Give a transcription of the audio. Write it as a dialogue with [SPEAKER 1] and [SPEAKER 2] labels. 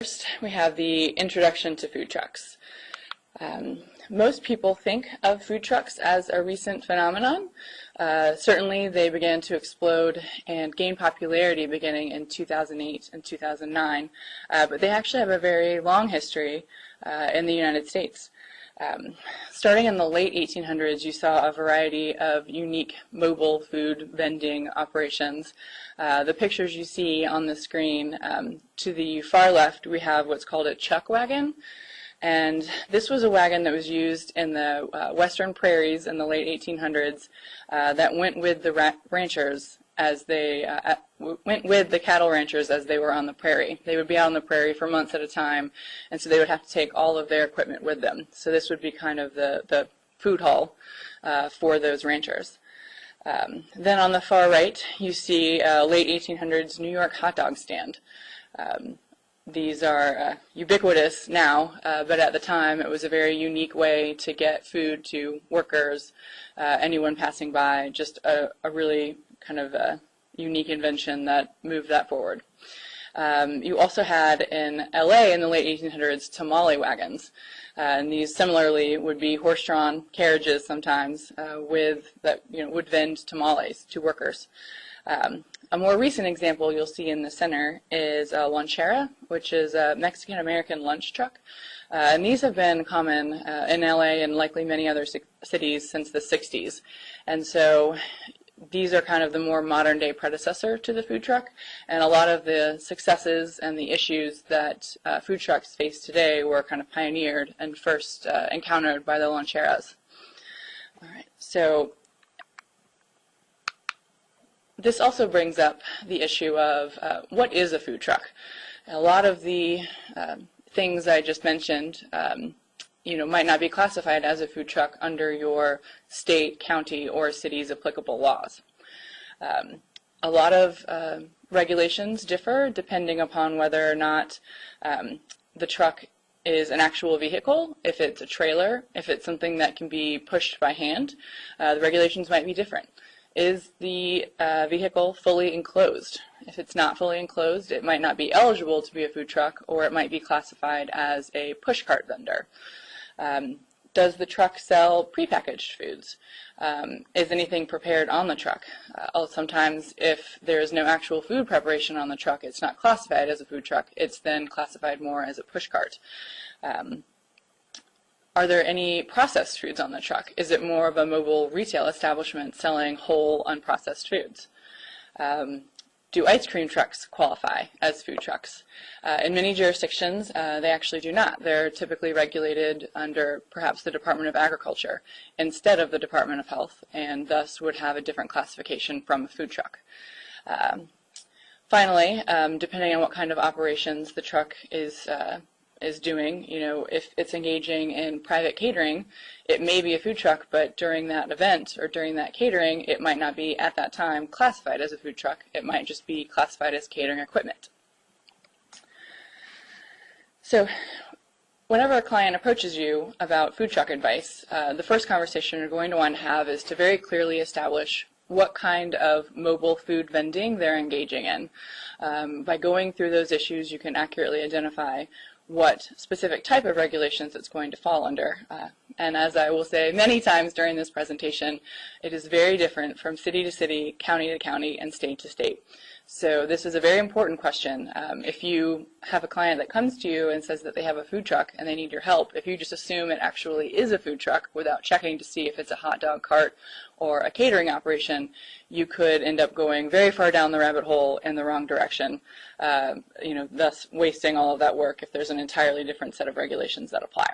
[SPEAKER 1] First, we have the introduction to food trucks. Most people think of food trucks as a recent phenomenon. Certainly they began to explode and gain popularity beginning in 2008 and 2009, but they actually have a very long history in the United States. Starting in the late 1800s, you saw a variety of unique mobile food vending operations. The pictures you see on the screen, to the far left, we have what's called a chuck wagon. And this was a wagon that was used in the western prairies in the late 1800s that went with the ranchers as they went with the cattle ranchers as they were on the prairie. They would be out on the prairie for months at a time, and so they would have to take all of their equipment with them. So this would be kind of the food haul for those ranchers. Then on the far right, you see late 1800s New York hot dog stand. These are ubiquitous now, but at the time it was a very unique way to get food to workers, anyone passing by, just a really kind of a unique invention that moved that forward. You also had in LA in the late 1800s Tamale Wagons, and these similarly would be horse-drawn carriages sometimes that would vend tamales to workers. A more recent example you'll see in the center is a lonchera, which is a Mexican-American lunch truck. And these have been common in LA and likely many other cities since the 60s. And so these are kind of the more modern day predecessor to the food truck, and a lot of the successes and the issues that food trucks face today were kind of pioneered and first encountered by the loncheras. All right, so this also brings up the issue of what is a food truck. A lot of the things I just mentioned might not be classified as a food truck under your state, county, or city's applicable laws. A lot of regulations differ depending upon whether or not the truck is an actual vehicle, if it's a trailer, if it's something that can be pushed by hand. The regulations might be different. Is the vehicle fully enclosed? If it's not fully enclosed, it might not be eligible to be a food truck, or it might be classified as a push cart vendor. Does the truck sell prepackaged foods? Is anything prepared on the truck? Sometimes if there is no actual food preparation on the truck, it's not classified as a food truck. It's then classified more as a push cart. Are there any processed foods on the truck? Is it more of a mobile retail establishment selling whole, unprocessed foods? Do ice cream trucks qualify as food trucks? In many jurisdictions, they actually do not. They're typically regulated under perhaps the Department of Agriculture instead of the Department of Health, and thus would have a different classification from a food truck. Finally, depending on what kind of operations the truck is doing, if it's engaging in private catering, it may be a food truck, but during that event or during that catering, it might not be at that time classified as a food truck. It might just be classified as catering equipment. So whenever a client approaches you about food truck advice, the first conversation you're going to want to have is to very clearly establish what kind of mobile food vending they're engaging in. By going through those issues, you can accurately identify what specific type of regulations it's going to fall under. And as I will say many times during this presentation, it is very different from city to city, county to county, and state to state. So this is a very important question. If you have a client that comes to you and says that they have a food truck and they need your help, if you just assume it actually is a food truck without checking to see if it's a hot dog cart or a catering operation, you could end up going very far down the rabbit hole in the wrong direction, thus wasting all of that work if there's an entirely different set of regulations that apply.